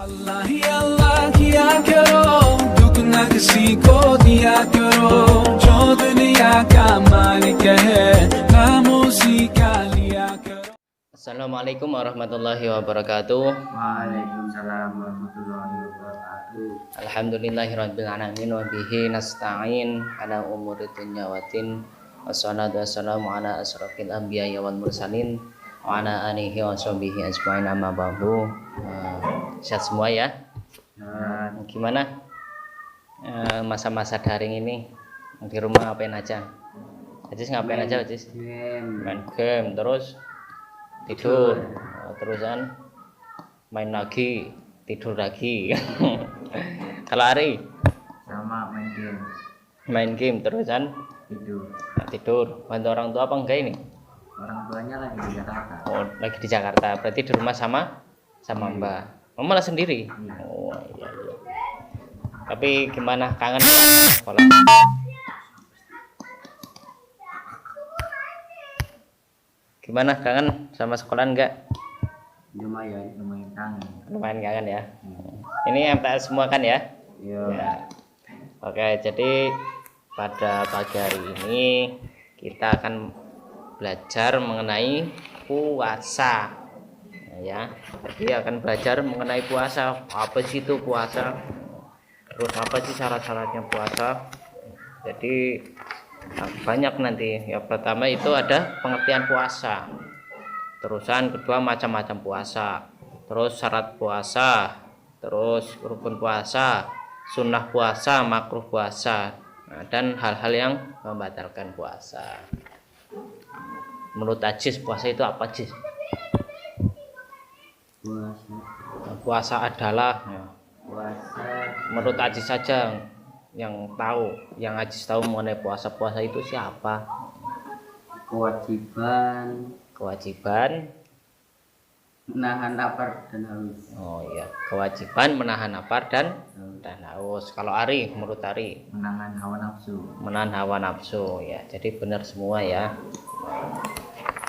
अल्लाह ही अल्लाह किया करो, दुख न किसी को दिया करो, जो दुनिया का मालिक है खामोशी का लिया करो. Assalamualaikum warahmatullahi wabarakatuh. Waalaikumsalam warahmatullahi wabarakatuh. Alhamdulillahirabbil alamin wa bihi nasta'in ala umuri dunya waddin. Wassalatu wassalamu ala asrofil anbiya'i wal mursalin wa ala alihi wa sahbihi ajmain amma ba'du. Sehat semua ya. Gimana masa-masa daring ini? Di rumah ngapain aja? Ajis ngapain aja, Ajis? Main game terus tidur, terusan main lagi, tidur lagi. Kalau Ari Sama main game terusan tidur. Bantu orang tua apa enggak ini? orang tuanya lagi di Jakarta. Oh, lagi di Jakarta. Berarti di rumah sama Mbak. Mama lah sendiri. Oh iya. Tapi gimana, kangen sekolah? Gimana, kangen sama sekolah enggak? Lumayan kangen. Lumayan kangen ya. Ini MTS semua kan ya? Iya. Ya. Oke, jadi pada pagi hari ini kita akan belajar mengenai puasa. Ya, jadi akan belajar mengenai puasa. Apa sih itu puasa? Terus apa sih syarat-syaratnya puasa? Jadi banyak nanti. Yang pertama itu ada pengertian puasa. Terusan kedua macam-macam puasa. Terus syarat puasa. Terus rukun puasa, sunnah puasa, makruh puasa. Nah, dan hal-hal yang membatalkan puasa. Menurut Ajis, puasa itu apa, Ajis? Puasa adalah menurut Ajis saja yang tahu, yang Ajis tahu mengenai puasa itu siapa? Kewajiban Menahan lapar dan haus. Oh iya, kewajiban menahan lapar dan haus. Kalau Ari, menurut Ari Menahan hawa nafsu. Ya, jadi benar semua ya.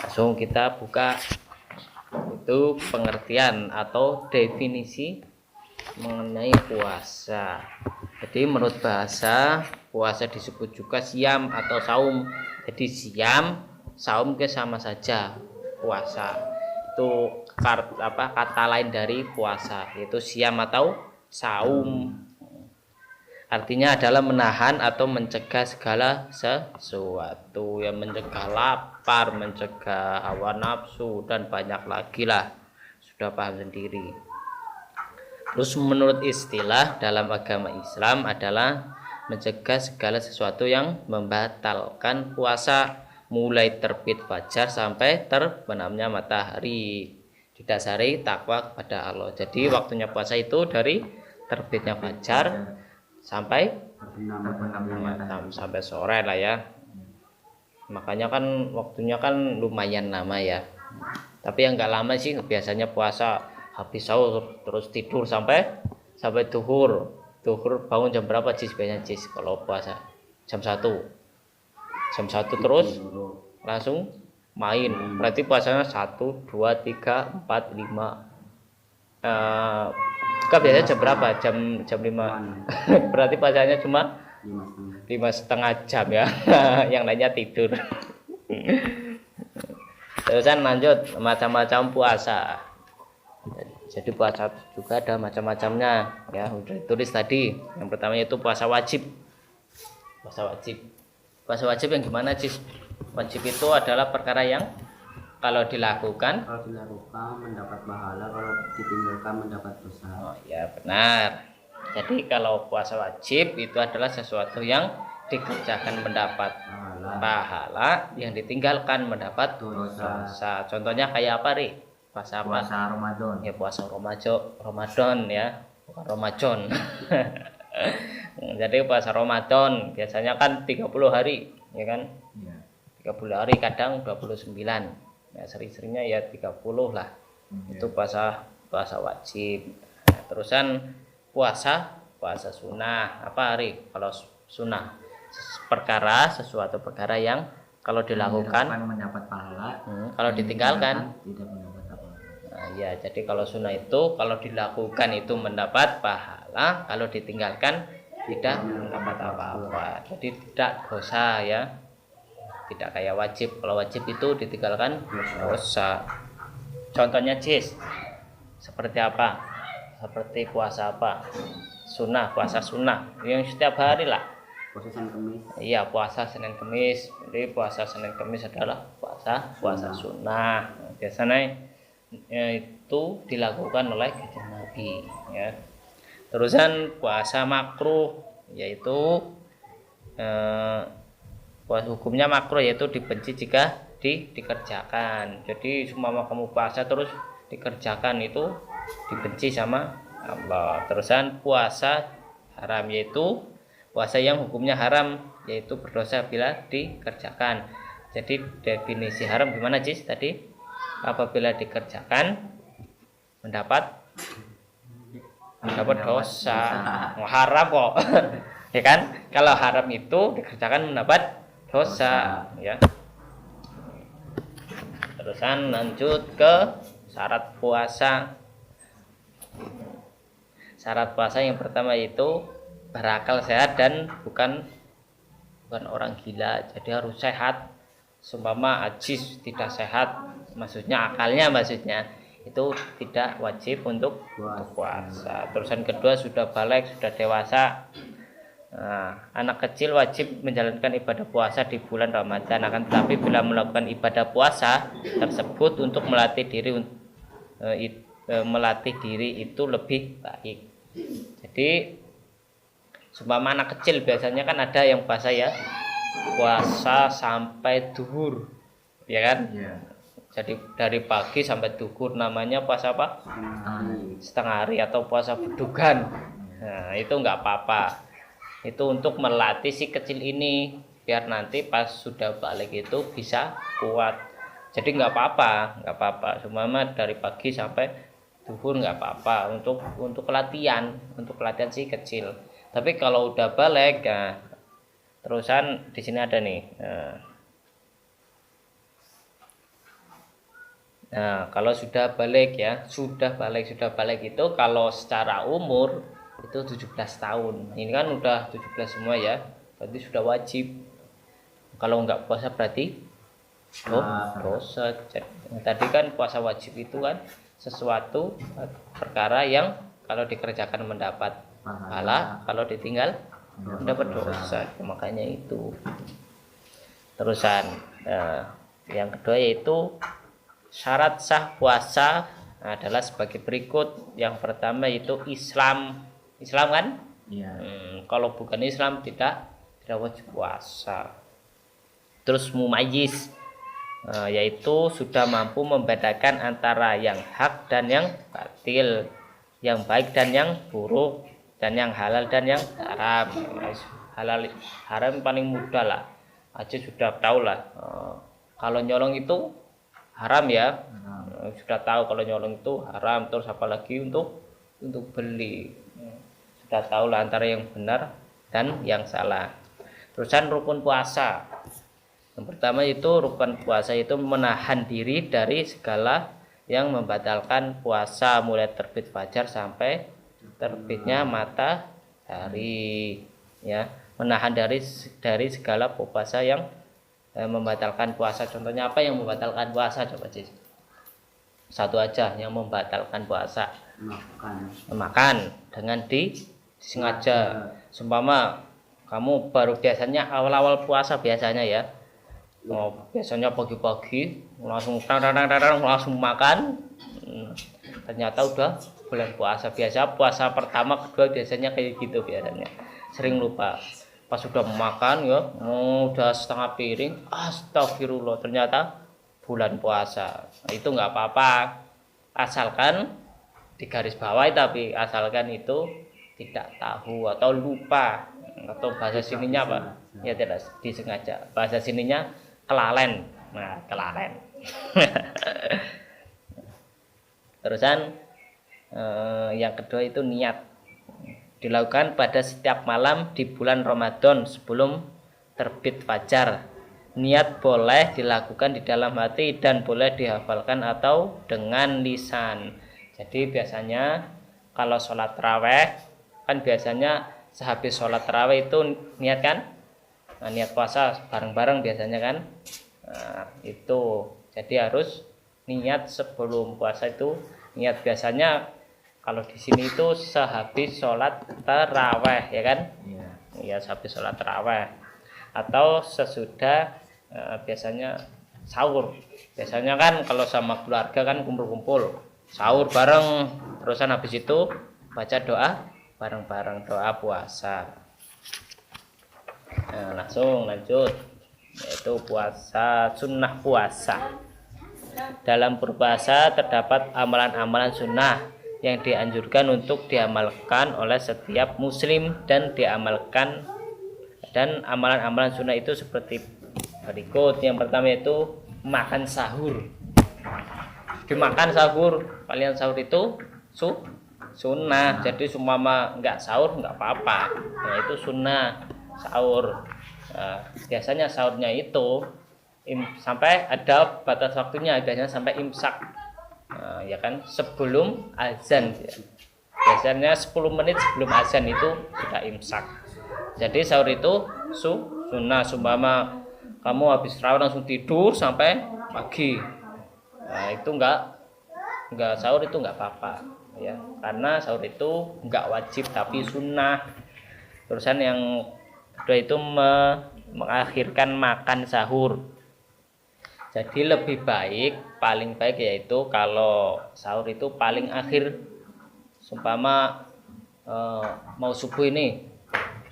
Langsung kita buka itu pengertian atau definisi mengenai puasa. Jadi menurut bahasa, puasa disebut juga siam atau saum. Jadi siam, saum ke sama saja. Puasa itu kata lain dari puasa, yaitu siam atau saum. Artinya adalah menahan atau mencegah segala sesuatu yang mencegah lapar, mencegah hawa nafsu, dan banyak lagi lah. Sudah paham sendiri. Terus menurut istilah dalam agama Islam adalah mencegah segala sesuatu yang membatalkan puasa, mulai terbit fajar sampai terbenamnya matahari. Didasari takwa kepada Allah. Jadi waktunya puasa itu dari terbitnya fajar sampai sore lah ya. Makanya kan waktunya kan lumayan lama ya. Tapi yang enggak lama sih biasanya puasa habis sahur terus tidur sampai duhur. Duhur bangun jam berapa Cis biasanya Cis kalau puasa? Jam 1 terus langsung main. Berarti puasanya 1, 2, 3, 4, 5. Buka biasanya jam berapa? Jam 5. Berarti puasanya cuma 5,5 jam ya. Yang lainnya tidur. Terusan lanjut macam-macam puasa. Jadi puasa juga ada macam-macamnya ya, udah ditulis tadi. Yang pertama itu puasa wajib. Puasa wajib yang gimana, Cis? Wajib itu adalah perkara yang kalau dilakukan mendapat pahala, kalau ditinggalkan mendapat dosa. Oh ya benar. Jadi kalau puasa wajib itu adalah sesuatu yang dikerjakan mendapat pahala, yang ditinggalkan mendapat dosa. Contohnya kayak apa, Ri? Puasa Ramadan. Ya puasa Ramadan ya, bukan Ramadan. Jadi puasa Ramadan biasanya kan 30 hari, ya kan? Ya. 30 hari, kadang 29. Ya sering-seringnya ya 30 lah. Itu puasa wajib. Nah, terusan puasa sunnah. Apa Hari? Kalau sunnah sesuatu perkara yang kalau dilakukan mendapat pahala, kalau ditinggalkan tidak mendapat apa. Nah, Nah, ya, jadi kalau sunnah itu kalau dilakukan itu mendapat pahala, kalau ditinggalkan tidak mendapat apa-apa. Jadi tidak dosa ya. Tidak kayak wajib. Kalau wajib itu ditinggalkan dosa. Contohnya Jis, seperti apa? Seperti puasa apa? Sunnah, puasa sunnah yang setiap hari lah. Puasa Senin Kamis. Iya, puasa Senin Kamis. Jadi puasa Senin Kamis adalah puasa sunnah. Biasanya itu dilakukan oleh kanjeng Nabi ya. Terusan puasa makruh, yaitu puasa hukumnya makruh, yaitu dibenci jika dikerjakan. Jadi semua kamu puasa terus dikerjakan itu dibenci sama Allah. Terusan puasa haram, yaitu puasa yang hukumnya haram, yaitu berdosa bila dikerjakan. Jadi definisi haram gimana Jis tadi? Apabila dikerjakan mendapat dosa. Haram kok. Ya kan? Kalau haram itu dikerjakan mendapat dosa ya. Terusan lanjut ke syarat puasa. Syarat puasa yang pertama itu berakal sehat dan bukan orang gila. Jadi harus sehat. Seumpama ajis tidak sehat, maksudnya akalnya itu tidak wajib untuk puasa. Terusan kedua sudah balik, sudah dewasa. Nah, anak kecil wajib menjalankan ibadah puasa di bulan Ramadan, akan tetapi bila melakukan ibadah puasa tersebut untuk melatih diri itu lebih baik. Jadi seumpama anak kecil biasanya kan ada yang puasa ya, puasa sampai duhur ya kan. Jadi dari pagi sampai duhur namanya puasa apa? Setengah hari atau puasa bedugan. Nah, itu enggak apa-apa. Itu untuk melatih si kecil ini biar nanti pas sudah balik itu bisa kuat. Jadi enggak apa-apa. Seumpama dari pagi sampai duhur enggak apa-apa untuk pelatihan si kecil. Tapi kalau udah balik ya, terusan di sini ada nih. Nah, kalau sudah balik itu kalau secara umur itu 17 tahun. Ini kan udah 17 semua ya. Berarti sudah wajib. Kalau enggak puasa berarti dosa. Tadi kan puasa wajib itu kan sesuatu perkara yang kalau dikerjakan mendapat pahala, kalau ditinggal mendapat dosa. Makanya itu. Terusan yang kedua yaitu syarat sah puasa adalah sebagai berikut. Yang pertama yaitu Islam kan? Iya. Kalau bukan Islam tidak wajib puasa. Terus mumayyiz, yaitu sudah mampu membedakan antara yang hak dan yang batil, yang baik dan yang buruk, dan yang halal dan yang haram. Halal haram paling mudah lah, aja sudah tahu lah. Kalau nyolong itu haram ya, sudah tahu kalau nyolong itu haram. Terus apalagi untuk beli, sudah tahu lah antara yang benar dan yang salah. Terusan rukun puasa. Yang pertama itu rukun puasa itu menahan diri dari segala yang membatalkan puasa, mulai terbit fajar sampai terbitnya matahari ya. Menahan dari segala puasa yang membatalkan puasa. Contohnya apa yang membatalkan puasa? Coba sih satu aja yang membatalkan puasa. Makan dengan disengaja. Seumpama kamu baru biasanya awal-awal puasa biasanya ya, biasanya pagi-pagi langsung langsung makan. Ternyata udah bulan puasa. Biasa puasa pertama kedua biasanya kayak gitu, biasanya sering lupa. Pas sudah makan ya, udah setengah piring, astagfirullah, ternyata bulan puasa. Itu nggak apa-apa, asalkan digaris bawahi, tapi asalkan itu tidak tahu atau lupa, atau bahasa sininya apa ya, tidak disengaja, bahasa sininya kelalen. Nah, kelalen. Terusan yang kedua itu niat, dilakukan pada setiap malam di bulan Ramadan sebelum terbit fajar. Niat boleh dilakukan di dalam hati dan boleh dihafalkan atau dengan lisan. Jadi biasanya kalau sholat taraweh kan biasanya sehabis sholat taraweh itu niat kan, nah, niat puasa bareng-bareng biasanya kan. Nah, itu jadi harus niat sebelum puasa itu niat. Biasanya kalau di sini itu sehabis sholat taraweh ya kan, ya sehabis sholat taraweh atau sesudah biasanya sahur. Biasanya kan kalau sama keluarga kan kumpul-kumpul sahur bareng, terusan habis itu baca doa bareng-bareng, doa puasa. Nah, langsung lanjut, yaitu puasa, sunnah puasa. Dalam berpuasa terdapat amalan-amalan sunnah yang dianjurkan untuk diamalkan oleh setiap muslim dan amalan-amalan sunnah itu seperti berikut. Yang pertama itu makan sahur. Dimakan sahur, kalian sahur itu sunnah. Jadi sumama nggak sahur nggak apa-apa. Nah, itu sunnah sahur. Biasanya sahurnya itu sampai ada batas waktunya, biasanya sampai imsak. Ya kan, sebelum azan. Biasanya 10 menit sebelum azan itu sudah imsak. Jadi sahur itu sunnah. Sumama kamu habis tarawih langsung tidur sampai pagi, nah itu enggak sahur itu enggak apa-apa ya, karena sahur itu enggak wajib tapi sunnah. Terusan yang kedua itu mengakhirkan makan sahur. Jadi lebih baik, paling baik yaitu kalau sahur itu paling akhir. Seumpama mau subuh ini,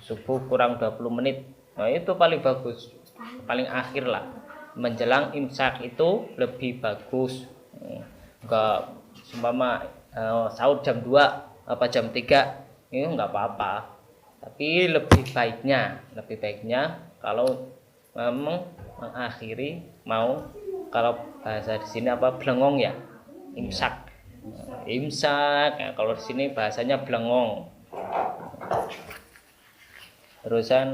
subuh kurang 20 menit, nah itu paling bagus, paling akhir lah. Menjelang imsak itu lebih bagus. Enggak seumpama sahur jam 2 apa jam 3 ini enggak apa-apa. Tapi lebih baiknya kalau memang mengakhiri, mau kalau bahasa di sini apa, blengong ya, imsak. Nah, kalau di sini bahasanya blengong. Terusan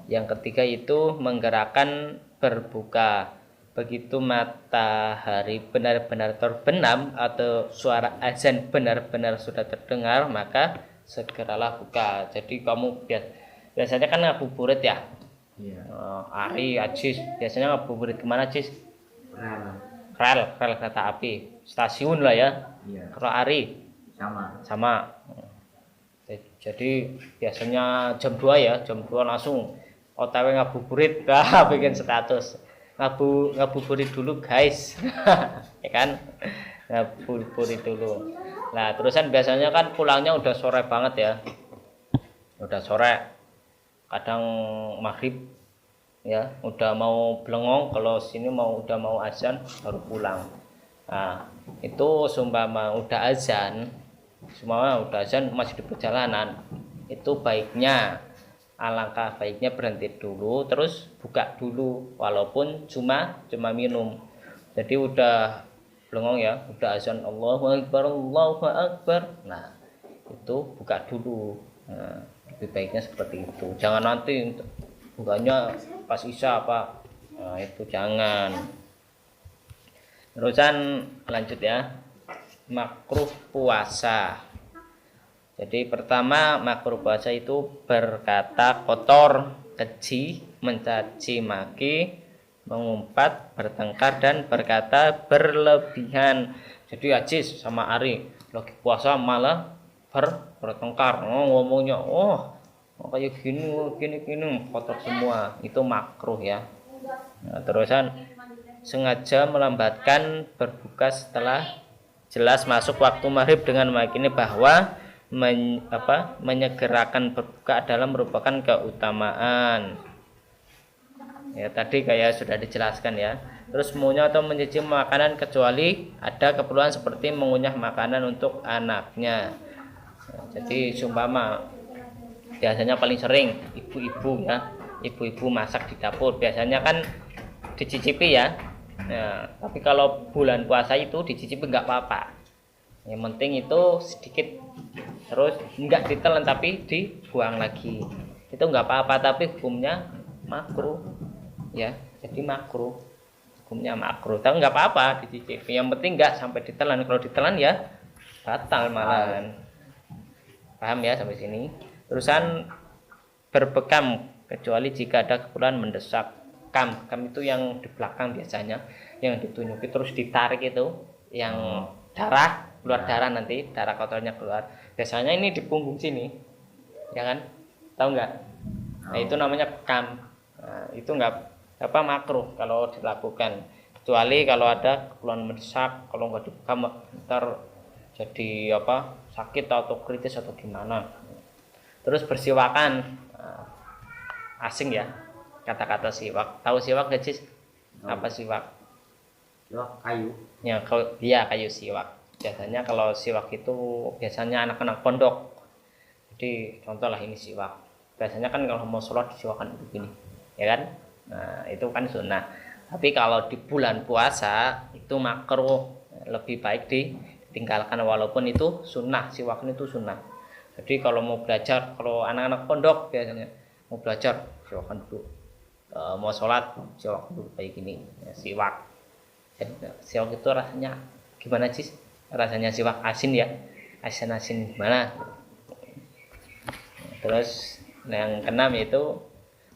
yang ketiga itu menggerakkan berbuka. Begitu matahari benar-benar terbenam atau suara azan benar-benar sudah terdengar, maka segeralah buka. Jadi kamu biasanya kan ngabuburit ya. Ari, Ajis, biasanya ngabuburit kemana, Cis? Rel kereta api, stasiun lah ya. Kalau Ari sama. Jadi biasanya jam 2 ya, jam 2 langsung OTW ngabuburit, bikin status ngabuburit dulu guys. Ya kan, ngabuburit dulu. Nah terusan biasanya kan pulangnya udah sore banget ya, udah sore, kadang maghrib ya, udah mau blengong. Kalau sini udah mau azan baru pulang. Nah itu sumpama udah azan, masih di perjalanan, itu baiknya, alangkah baiknya berhenti dulu terus buka dulu, walaupun cuma minum. Jadi udah blengong ya, udah azan Allahu Akbar, nah itu buka dulu. Nah, lebih baiknya seperti itu, jangan nanti bukanya pas isya apa, nah itu jangan. Terusan lanjut ya, makruh puasa. Jadi pertama, makruh puasa itu berkata kotor, keji, mencaci maki, mengumpat, bertengkar, dan berkata berlebihan. Jadi Ajis sama Ari lagi puasa malah bertengkar, ngomongnya kayak gini kotor semua, itu makruh ya. Nah, terusan sengaja melambatkan berbuka setelah jelas masuk waktu maghrib dengan meyakini bahwa menyegerakan berbuka adalah merupakan keutamaan. Ya tadi kayak sudah dijelaskan ya. Terus mengunyah atau mencicipi makanan kecuali ada keperluan seperti mengunyah makanan untuk anaknya. Jadi sumpama biasanya paling sering ibu-ibu ya, ibu-ibu masak di dapur biasanya kan dicicipi ya. Nah, tapi kalau bulan puasa itu dicicipi nggak apa-apa. Yang penting itu sedikit, terus nggak ditelan tapi dibuang lagi. Itu nggak apa-apa, tapi hukumnya makruh ya, jadi makruh, hukumnya makruh. Tapi nggak apa-apa dicicipi, yang penting nggak sampai ditelan. Kalau ditelan ya batal malahan. Paham ya sampai sini? Terusan berbekam kecuali jika ada keperluan mendesak. Kam itu yang di belakang biasanya, yang ditunjuki terus ditarik itu, yang darah keluar, darah nanti darah kotornya keluar. Biasanya ini di punggung sini, ya kan? Tahu nggak? Nah itu namanya bekam. Nah, itu nggak apa makruh kalau dilakukan, kecuali kalau ada keperluan mendesak. Kalau nggak dibekam ntar jadi apa, sakit atau kritis atau gimana. Terus bersiwakan, asing ya kata-kata siwak. Tahu siwak gak sih? Apa siwak? Siwak kayu. Ya kalau dia kayu siwak. Biasanya kalau siwak itu biasanya anak-anak pondok. Jadi contoh lah ini siwak. Biasanya kan kalau mau sholat disiwakan begini, ya kan? Nah itu kan sunnah. Tapi kalau di bulan puasa itu makruh, lebih baik ditinggalkan walaupun itu sunnah. Siwak itu sunnah. Jadi kalau mau belajar, kalau anak-anak pondok biasanya mau belajar siwakan dulu. Mau sholat siwak dulu kayak gini ya, siwak. Siwak itu rasanya gimana sih? Rasanya siwak asin ya, asin gimana? Terus yang keenam itu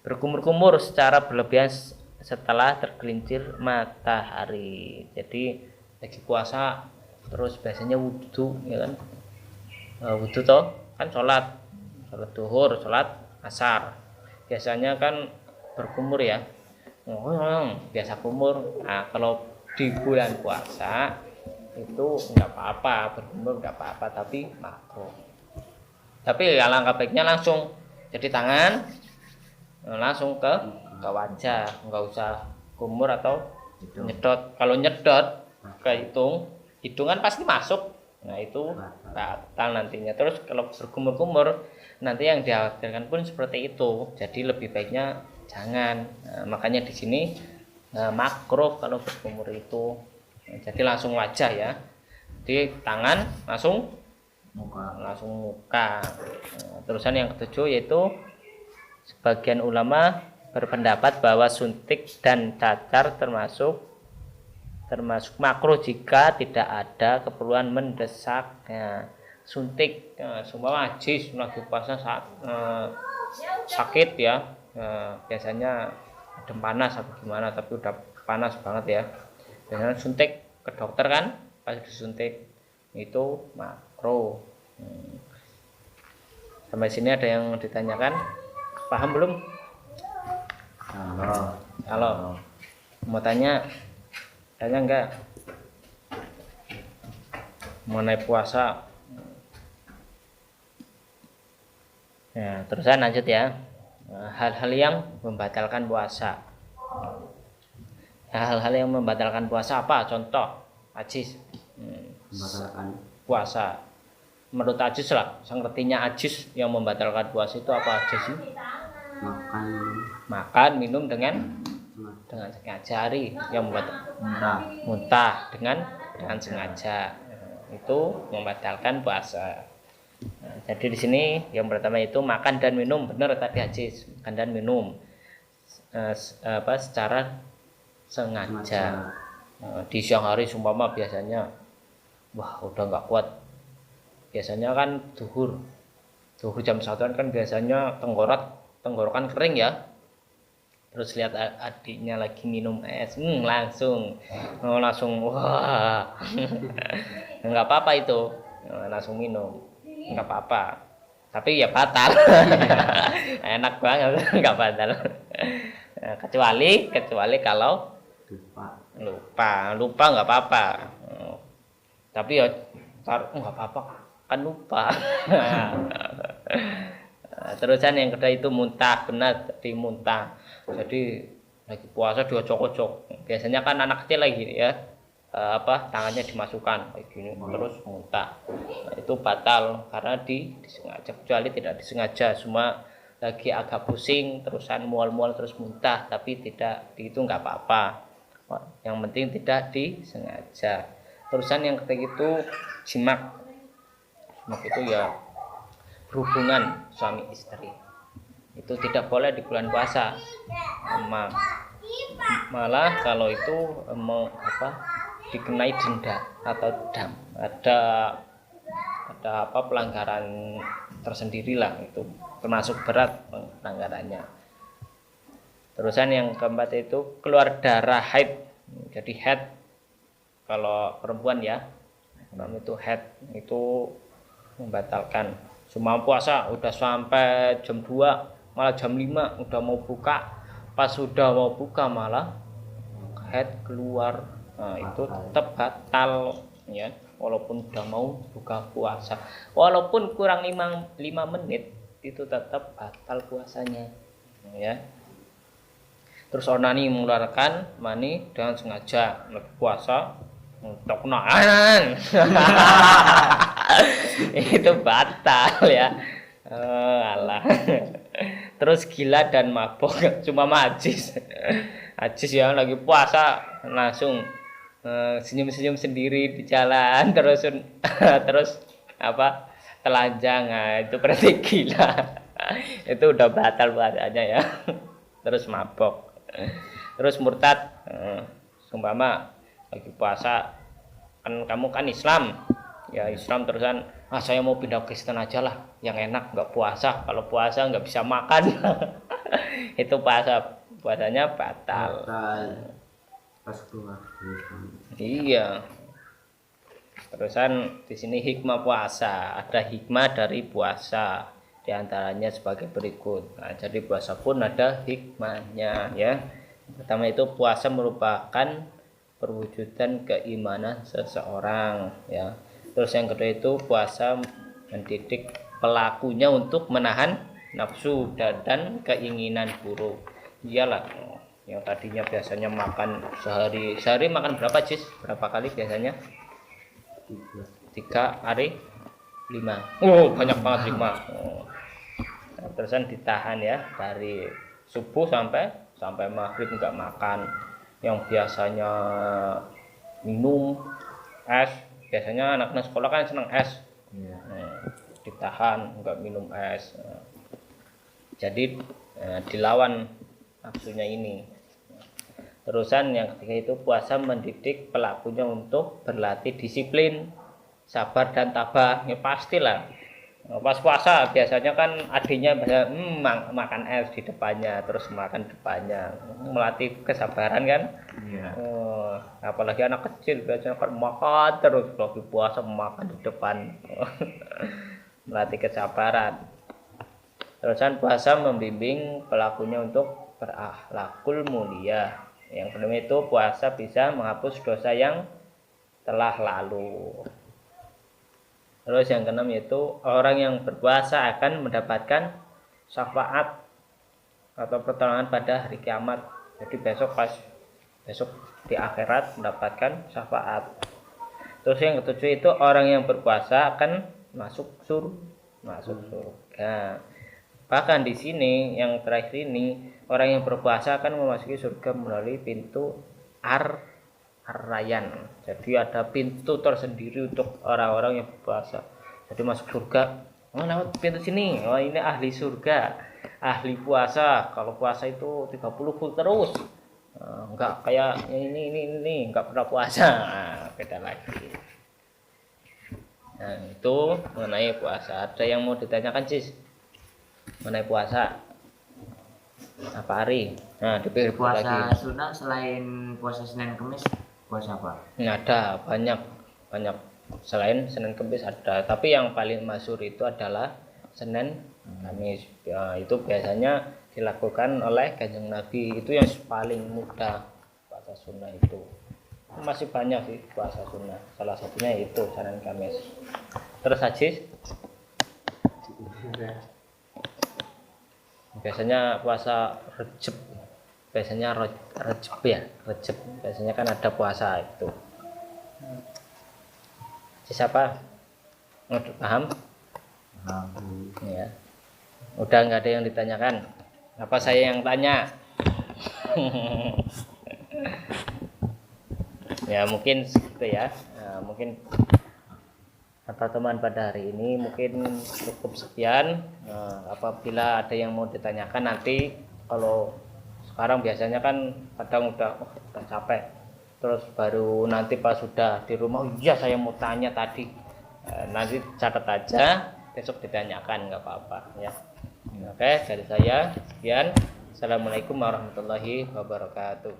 berkumur-kumur secara berlebihan setelah tergelincir matahari. Jadi lagi puasa terus biasanya wudhu ya kan, wudhu toh kan sholat duhur, sholat asar, biasanya kan berkumur ya, biasa kumur. Nah kalau di bulan puasa itu nggak apa-apa, berkumur nggak apa-apa, tapi makruh. Tapi alangkah baiknya langsung jadi tangan, langsung ke wajah, nggak usah kumur atau nyedot. Kalau nyedot ke hidung kan pasti masuk, nah itu batal nantinya. Terus kalau berkumur-kumur nanti yang dikhawatirkan pun seperti itu, jadi lebih baiknya jangan. Nah, makanya di sini makruh kalau berkumur itu. Nah, jadi langsung wajah ya, di tangan langsung muka. Nah, terusan yang ketujuh yaitu sebagian ulama berpendapat bahwa suntik dan cacar termasuk makruh jika tidak ada keperluan mendesak. Ya, suntik semua ajis lagi puasa saat sakit ya, biasanya adem panas atau gimana, tapi udah panas banget ya, biasanya suntik ke dokter kan, pas disuntik itu makruh. Sampai sini ada yang ditanyakan, paham belum? Halo. Mau tanya enggak mengenai puasa? Nah, terusan lanjut ya. Hal-hal yang membatalkan puasa. Hal-hal yang membatalkan puasa apa? Contoh, ajis. Membatalkan Puasa. Menurut ajis lah, ngertinya ajis yang membatalkan puasa itu apa aja sih? Makan, minum dengan sengaja. Hari yang muntah dengan sengaja. Itu membatalkan puasa. Nah, jadi di sini yang pertama itu makan dan minum, benar tadi ajis, makan dan minum secara sengaja. Di siang hari sumpama biasanya udah nggak kuat, biasanya kan duhur jam 1 kan biasanya tenggorokan kering ya, terus lihat adiknya lagi minum es, langsung wah nggak apa-apa itu, langsung minum nggak apa-apa, tapi ya batal. Enak banget nggak batal. kecuali kalau lupa nggak apa-apa, tapi ya nggak apa-apa kan lupa. Terusan yang kedua itu muntah, benar tadi muntah, jadi lagi puasa diocok-ocok, biasanya kan anak kecil lagi ya, tangannya dimasukkan kayak gini terus muntah. Nah, itu batal karena disengaja, kecuali tidak disengaja, semua lagi agak pusing terusan mual-mual terus muntah, tapi tidak itu nggak apa-apa, yang penting tidak disengaja. Terusan yang ketiga itu jimak itu ya berhubungan suami istri. itu tidak boleh di bulan puasa. Malah kalau itu mau dikenai denda atau dam, ada pelanggaran tersendiri lah, itu termasuk berat pelanggarannya. Terusan yang keempat itu keluar darah haid. Jadi haid kalau perempuan ya, kalau itu haid itu membatalkan. Cuma puasa udah sampai jam 2, malah jam 5 udah mau buka, pas sudah mau buka malah haid keluar, nah itu tetap batal ya, walaupun udah mau buka puasa, walaupun kurang 5 menit itu tetap batal puasanya ya. Terus onani mengeluarkan mani dengan sengaja lagi puasa untuk nahan itu batal ya. Alah. Terus gila dan mabok, cuma majis ya lagi puasa langsung senyum-senyum sendiri di jalan, terus telanjang, nah, itu berarti gila. Itu udah batal puasanya ya. Terus mabok, terus murtad, seumpama lagi puasa kan, kamu kan Islam ya, Islam terusan saya mau pindah Kristen aja lah yang enak, nggak puasa, kalau puasa nggak bisa makan. Itu puasanya batal. Pas keluar. Iya. Terusan di sini hikmah puasa, ada hikmah dari puasa. Di antaranya sebagai berikut. Nah, jadi puasa pun ada hikmahnya ya. Pertama itu puasa merupakan perwujudan keimanan seseorang ya. Terus yang kedua itu puasa mendidik pelakunya untuk menahan nafsu dan keinginan buruk. Iyalah, yang tadinya biasanya makan sehari makan berapa Cis? Berapa kali biasanya? 3 hari 5. Oh, banyak banget 5. Nah, terusan ditahan ya dari subuh sampai maghrib nggak makan. Yang biasanya minum es, biasanya anak-anak sekolah kan senang es. Ditahan nggak minum es. Jadi dilawan nafsunya ini. Terusan yang ketiga itu puasa mendidik pelakunya untuk berlatih disiplin, sabar dan tabah. Ya pastilah. Pas puasa biasanya kan adiknya makan es di depannya, terus makan depannya, melatih kesabaran kan. Apalagi anak kecil biasanya kan makan terus, lagi puasa makan di depan. Melatih kesabaran. Terusan puasa membimbing pelakunya untuk berakhlakul mulia. Yang kedua itu puasa bisa menghapus dosa yang telah lalu. Terus yang keenam yaitu orang yang berpuasa akan mendapatkan syafaat atau pertolongan pada hari kiamat. Jadi besok di akhirat mendapatkan syafaat. Terus yang ketujuh itu orang yang berpuasa akan masuk surga. Bahkan di sini yang terakhir ini, orang yang berpuasa akan memasuki surga melalui pintu Ar-Rayyan. Jadi ada pintu tersendiri untuk orang-orang yang berpuasa. Jadi masuk surga, lewat pintu sini. Oh, ini ahli surga, ahli puasa. Kalau puasa itu 30 full terus. Enggak kayak ini enggak pernah puasa. Beda lagi. Nah, itu mengenai puasa. Ada yang mau ditanyakan, Cis? Mengenai puasa. Apa hari? Nah, dipilih Puasa lagi. sunnah selain puasa Senin Kamis, puasa apa? Ada banyak selain Senin Kamis ada, tapi yang paling masyhur itu adalah Senin Kamis. Ya, itu biasanya dilakukan oleh Kanjeng Nabi, itu yang paling mudah puasa sunnah itu. Masih banyak sih puasa sunnah, salah satunya itu Senin Kamis. Terus Ajis? Biasanya puasa Rejab, biasanya Rejab ya, Rejab biasanya kan ada puasa itu. Siapa? Paham? Ya. Udah nggak ada yang ditanyakan. Apa saya yang tanya? Ya mungkin segitu ya. Mungkin kata teman pada hari ini mungkin cukup sekian. Apabila ada yang mau ditanyakan nanti, kalau sekarang biasanya kan kadang udah capek, terus baru nanti pas sudah di rumah, oh iya saya mau tanya tadi, nanti catat aja, besok ditanyakan, nggak apa-apa ya. Oke, dari saya sekian. Assalamualaikum warahmatullahi wabarakatuh.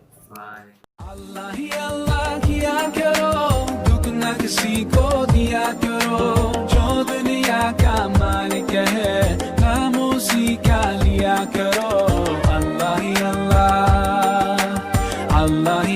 अल्लाह ही अल्लाह किया करो, दुख न किसी को दिया करो, जो दुनिया का मालिक है नाम उसी का लिया करो। अल्लाह ही अल्लाह, अल्लाह ही